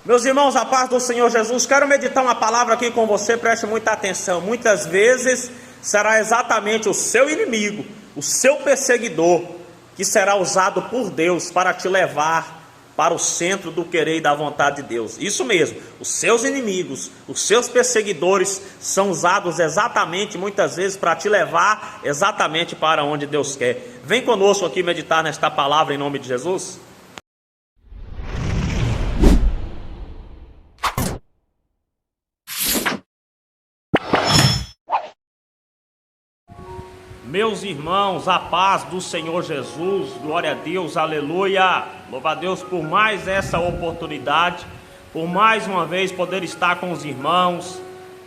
Meus irmãos, a paz do Senhor Jesus, quero meditar uma palavra aqui com você, preste muita atenção. Muitas vezes será exatamente o seu inimigo, o seu perseguidor, que será usado por Deus para te levar para o centro do querer e da vontade de Deus. Isso mesmo, os seus inimigos, os seus perseguidores são usados exatamente, muitas vezes, para te levar exatamente para onde Deus quer. Vem conosco aqui meditar nesta palavra em nome de Jesus. Meus irmãos, a paz do Senhor Jesus, glória a Deus, aleluia. Louva a Deus por mais essa oportunidade, por mais uma vez poder estar com os irmãos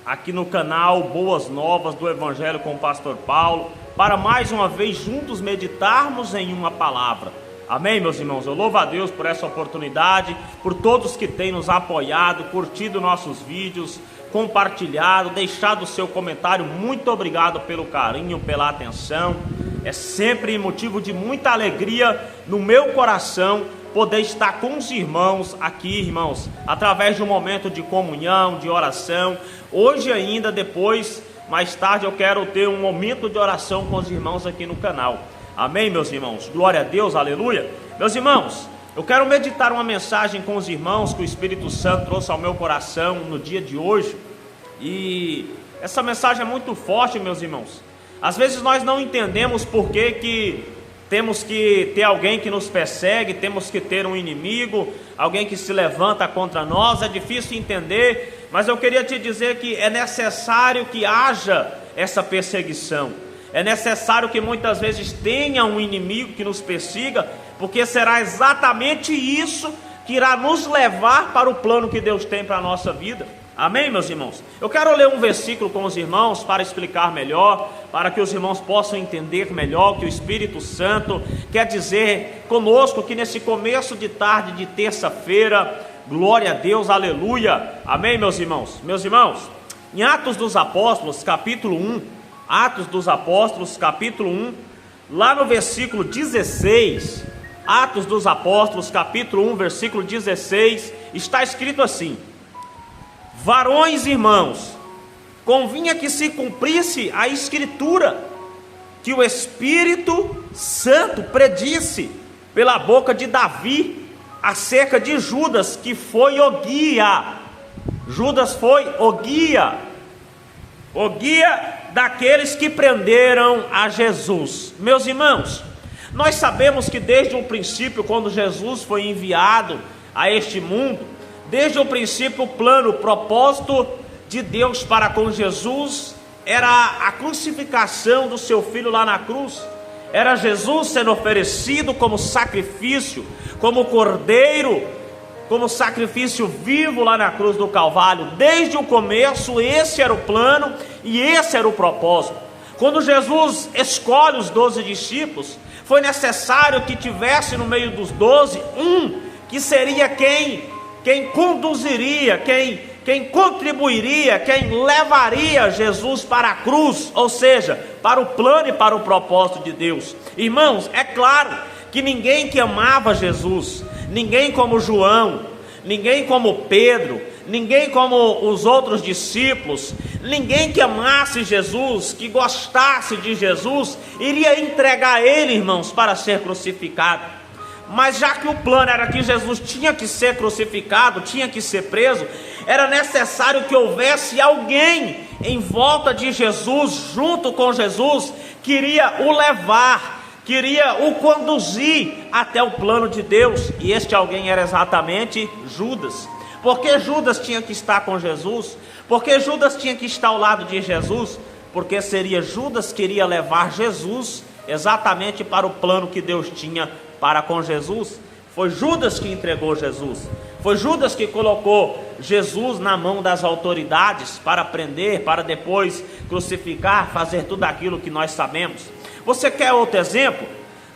aqui no canal Boas Novas do Evangelho com o Pastor Paulo, para mais uma vez juntos meditarmos em uma palavra. Amém, meus irmãos? Eu louvo a Deus por essa oportunidade, por todos que têm nos apoiado, curtido nossos vídeos, compartilhado, deixado o seu comentário. Muito obrigado pelo carinho, pela atenção. É sempre motivo de muita alegria no meu coração poder estar com os irmãos aqui, irmãos, através de um momento de comunhão, de oração. Hoje ainda, depois, mais tarde, eu quero ter um momento de oração com os irmãos aqui no canal. Amém, meus irmãos? Glória a Deus, aleluia. Meus irmãos, eu quero meditar uma mensagem com os irmãos que o Espírito Santo trouxe ao meu coração no dia de hoje. E essa mensagem é muito forte, meus irmãos. Às vezes nós não entendemos por que temos que ter alguém que nos persegue, temos que ter um inimigo, alguém que se levanta contra nós. É difícil entender, mas eu queria te dizer que é necessário que haja essa perseguição. É necessário que muitas vezes tenha um inimigo que nos persiga, porque será exatamente isso que irá nos levar para o plano que Deus tem para a nossa vida. Amém, meus irmãos? Eu quero ler um versículo com os irmãos para explicar melhor, para que os irmãos possam entender melhor o que o Espírito Santo quer dizer conosco aqui nesse começo de tarde de terça-feira. Glória a Deus, aleluia. Amém, meus irmãos? Meus irmãos, em Atos dos Apóstolos, capítulo 1, Atos dos Apóstolos, capítulo 1, lá no versículo 16, Atos dos Apóstolos, capítulo 1, versículo 16, está escrito assim: varões irmãos, convinha que se cumprisse a escritura, que o Espírito Santo predisse pela boca de Davi acerca de Judas, que foi o guia. Judas foi o guia daqueles que prenderam a Jesus. Meus irmãos, nós sabemos que desde o princípio, quando Jesus foi enviado a este mundo, desde o princípio, o plano, o propósito de Deus para com Jesus era a crucificação do seu filho lá na cruz. Era Jesus sendo oferecido como sacrifício, como cordeiro, como sacrifício vivo lá na cruz do Calvário. Desde o começo, esse era o plano e esse era o propósito. Quando Jesus escolhe os 12 discípulos, foi necessário que tivesse no meio dos 12 um que seria quem conduziria, quem contribuiria, quem levaria Jesus para a cruz, ou seja, para o plano e para o propósito de Deus. Irmãos, é claro que ninguém que amava Jesus, ninguém como João, ninguém como Pedro, ninguém como os outros discípulos, ninguém que amasse Jesus, que gostasse de Jesus, iria entregar ele, irmãos, para ser crucificado. Mas já que o plano era que Jesus tinha que ser crucificado, tinha que ser preso, era necessário que houvesse alguém em volta de Jesus, junto com Jesus, que iria o levar, queria o conduzir até o plano de Deus. E este alguém era exatamente Judas. Porque Judas tinha que estar com Jesus? Porque Judas tinha que estar ao lado de Jesus? Porque seria Judas que iria levar Jesus exatamente para o plano que Deus tinha para com Jesus. Foi Judas que entregou Jesus. Foi Judas que colocou Jesus na mão das autoridades para prender, para depois crucificar, fazer tudo aquilo que nós sabemos. Você quer outro exemplo?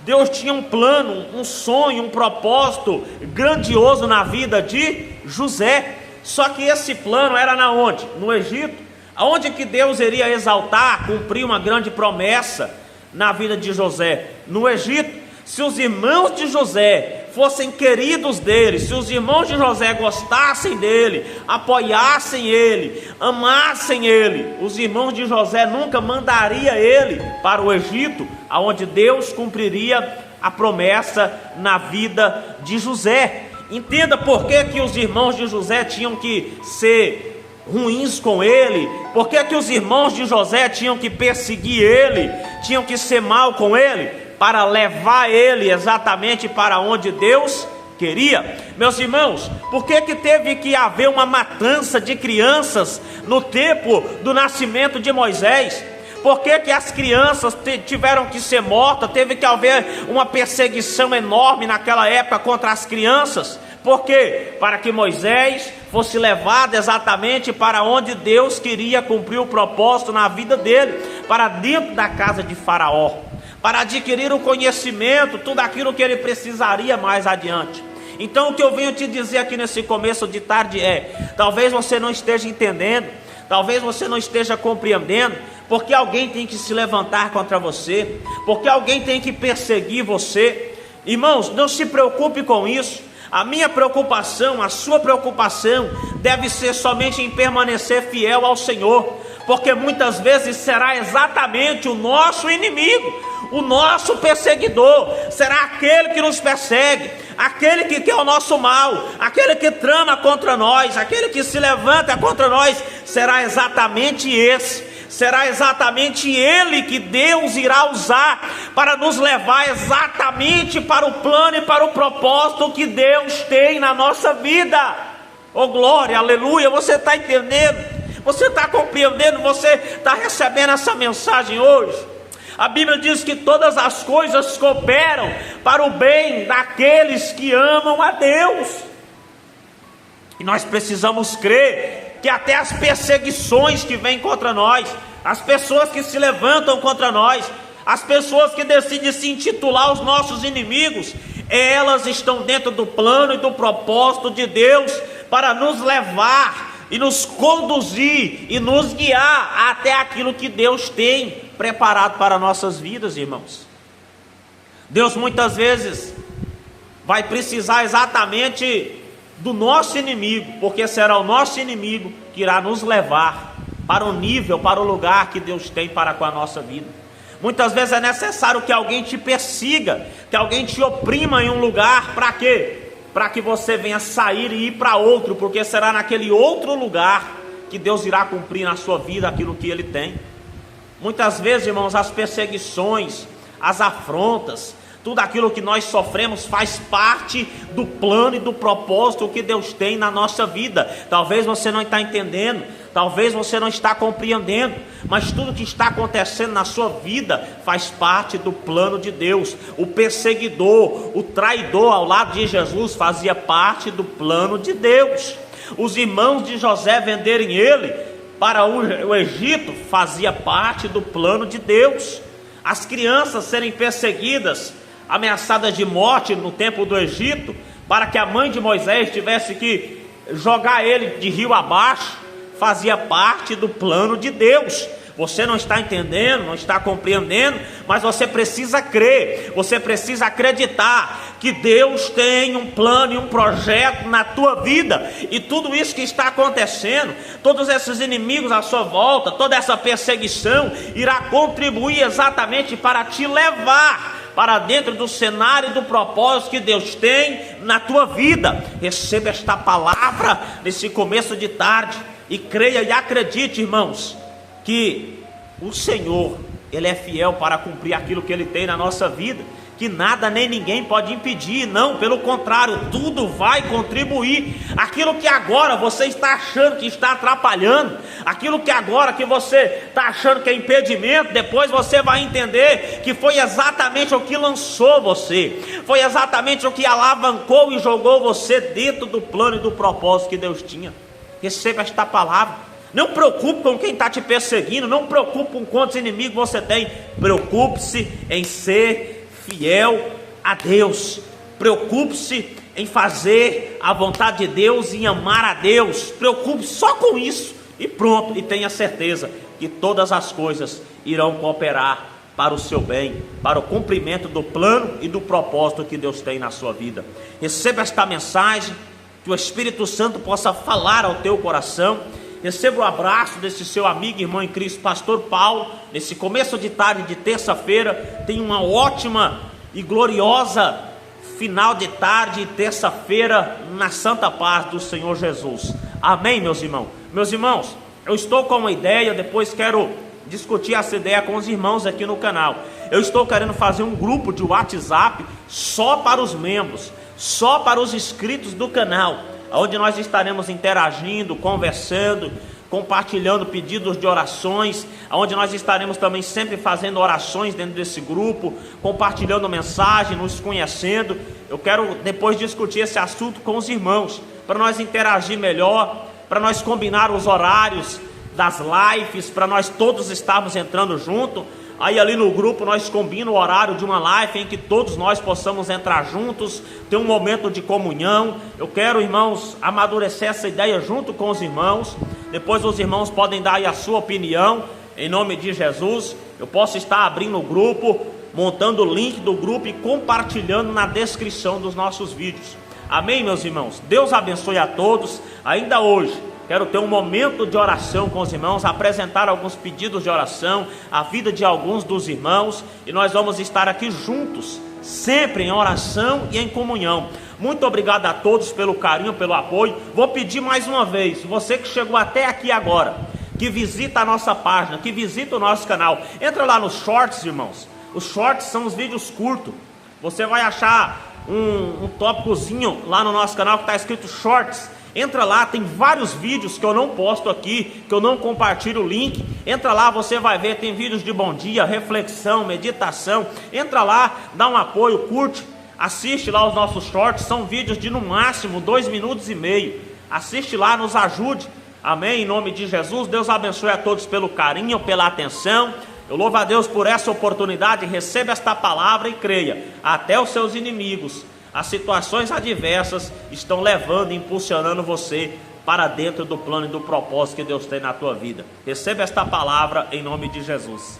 Deus tinha um plano, um sonho, um propósito grandioso na vida de José. Só que esse plano era na onde? No Egito. Aonde que Deus iria exaltar, cumprir uma grande promessa na vida de José? No Egito. Se os irmãos de José fossem queridos dele, se os irmãos de José gostassem dele, apoiassem ele, amassem ele, os irmãos de José nunca mandariam ele para o Egito, aonde Deus cumpriria a promessa na vida de José. Entenda por que os irmãos de José tinham que ser ruins com ele, por que os irmãos de José tinham que perseguir ele, tinham que ser mal com ele, para levar ele exatamente para onde Deus queria. Meus irmãos, por que teve que haver uma matança de crianças no tempo do nascimento de Moisés? Por que as crianças tiveram que ser mortas? Teve que haver uma perseguição enorme naquela época contra as crianças. Por quê? Para que Moisés fosse levado exatamente para onde Deus queria cumprir o propósito na vida dele, para dentro da casa de Faraó, para adquirir o conhecimento, tudo aquilo que ele precisaria mais adiante. Então o que eu venho te dizer aqui nesse começo de tarde é: talvez você não esteja entendendo, talvez você não esteja compreendendo, porque alguém tem que se levantar contra você, porque alguém tem que perseguir você. Irmãos, não se preocupe com isso. A minha preocupação, a sua preocupação deve ser somente em permanecer fiel ao Senhor, porque muitas vezes será exatamente o nosso inimigo, o nosso perseguidor, será aquele que nos persegue, aquele que quer o nosso mal, aquele que trama contra nós, aquele que se levanta contra nós, será exatamente esse. Será exatamente ele que Deus irá usar para nos levar exatamente para o plano e para o propósito que Deus tem na nossa vida. Oh glória, aleluia, você está entendendo? Você está compreendendo? Você está recebendo essa mensagem hoje? A Bíblia diz que todas as coisas cooperam para o bem daqueles que amam a Deus. E nós precisamos crer que até as perseguições que vêm contra nós, as pessoas que se levantam contra nós, as pessoas que decidem se intitular os nossos inimigos, elas estão dentro do plano e do propósito de Deus para nos levar e nos conduzir e nos guiar até aquilo que Deus tem preparado para nossas vidas, irmãos. Deus muitas vezes vai precisar exatamente do nosso inimigo, porque será o nosso inimigo que irá nos levar para o nível, para o lugar que Deus tem para com a nossa vida. Muitas vezes é necessário que alguém te persiga, que alguém te oprima em um lugar. Para quê? Para que você venha sair e ir para outro, porque será naquele outro lugar que Deus irá cumprir na sua vida aquilo que Ele tem. Muitas vezes, irmãos, as perseguições, as afrontas, tudo aquilo que nós sofremos faz parte do plano e do propósito que Deus tem na nossa vida. Talvez você não está entendendo, talvez você não está compreendendo, mas tudo que está acontecendo na sua vida faz parte do plano de Deus. O perseguidor, o traidor ao lado de Jesus fazia parte do plano de Deus. Os irmãos de José venderem ele para o Egito fazia parte do plano de Deus. As crianças serem perseguidas, ameaçadas de morte no tempo do Egito, para que a mãe de Moisés tivesse que jogar ele de rio abaixo, fazia parte do plano de Deus. Você não está entendendo, não está compreendendo, mas você precisa crer, você precisa acreditar que Deus tem um plano e um projeto na tua vida, e tudo isso que está acontecendo, todos esses inimigos à sua volta, toda essa perseguição, irá contribuir exatamente para te levar para dentro do cenário e do propósito que Deus tem na tua vida. Receba esta palavra nesse começo de tarde, e creia e acredite, irmãos, que o Senhor, Ele é fiel para cumprir aquilo que Ele tem na nossa vida, que nada nem ninguém pode impedir. Não, pelo contrário, tudo vai contribuir. Aquilo que agora você está achando que está atrapalhando, aquilo que agora que você está achando que é impedimento, depois você vai entender que foi exatamente o que lançou você, foi exatamente o que alavancou e jogou você dentro do plano e do propósito que Deus tinha. Receba esta palavra. Não preocupe com quem está te perseguindo, não preocupe com quantos inimigos você tem. Preocupe-se em ser fiel a Deus. Preocupe-se em fazer a vontade de Deus, em amar a Deus. Preocupe-se só com isso e pronto. E tenha certeza que todas as coisas irão cooperar para o seu bem, para o cumprimento do plano e do propósito que Deus tem na sua vida. Receba esta mensagem, que o Espírito Santo possa falar ao teu coração. Receba o abraço desse seu amigo e irmão em Cristo, Pastor Paulo. Nesse começo de tarde de terça-feira, tenha uma ótima e gloriosa final de tarde e terça-feira na santa paz do Senhor Jesus. Amém, meus irmãos? Meus irmãos, eu estou com uma ideia, depois quero discutir essa ideia com os irmãos aqui no canal. Eu estou querendo fazer um grupo de WhatsApp só para os membros, só para os inscritos do canal, onde nós estaremos interagindo, conversando, compartilhando pedidos de orações, onde nós estaremos também sempre fazendo orações dentro desse grupo, compartilhando mensagem, nos conhecendo. Eu quero depois discutir esse assunto com os irmãos, para nós interagir melhor, para nós combinar os horários das lives, para nós todos estarmos entrando junto. Aí ali no grupo nós combinamos o horário de uma live em que todos nós possamos entrar juntos, ter um momento de comunhão. Eu quero, irmãos, amadurecer essa ideia junto com os irmãos. Depois os irmãos podem dar aí a sua opinião, em nome de Jesus. Eu posso estar abrindo o grupo, montando o link do grupo e compartilhando na descrição dos nossos vídeos. Amém, meus irmãos? Deus abençoe a todos. Ainda hoje quero ter um momento de oração com os irmãos, apresentar alguns pedidos de oração, a vida de alguns dos irmãos, e nós vamos estar aqui juntos, sempre em oração e em comunhão. Muito obrigado a todos pelo carinho, pelo apoio. Vou pedir mais uma vez, você que chegou até aqui agora, que visita a nossa página, que visita o nosso canal, entra lá nos shorts, irmãos. Os shorts são os vídeos curtos. Você vai achar um tópicozinho lá no nosso canal que está escrito shorts. Entra lá, tem vários vídeos que eu não posto aqui, que eu não compartilho o link. Entra lá, você vai ver, tem vídeos de bom dia, reflexão, meditação. Entra lá, dá um apoio, curte, assiste lá os nossos shorts. São vídeos de no máximo 2,5 minutos. Assiste lá, nos ajude. Amém, em nome de Jesus. Deus abençoe a todos pelo carinho, pela atenção. Eu louvo a Deus por essa oportunidade. Receba esta palavra e creia. Até os seus inimigos, as situações adversas estão levando e impulsionando você para dentro do plano e do propósito que Deus tem na tua vida. Receba esta palavra em nome de Jesus.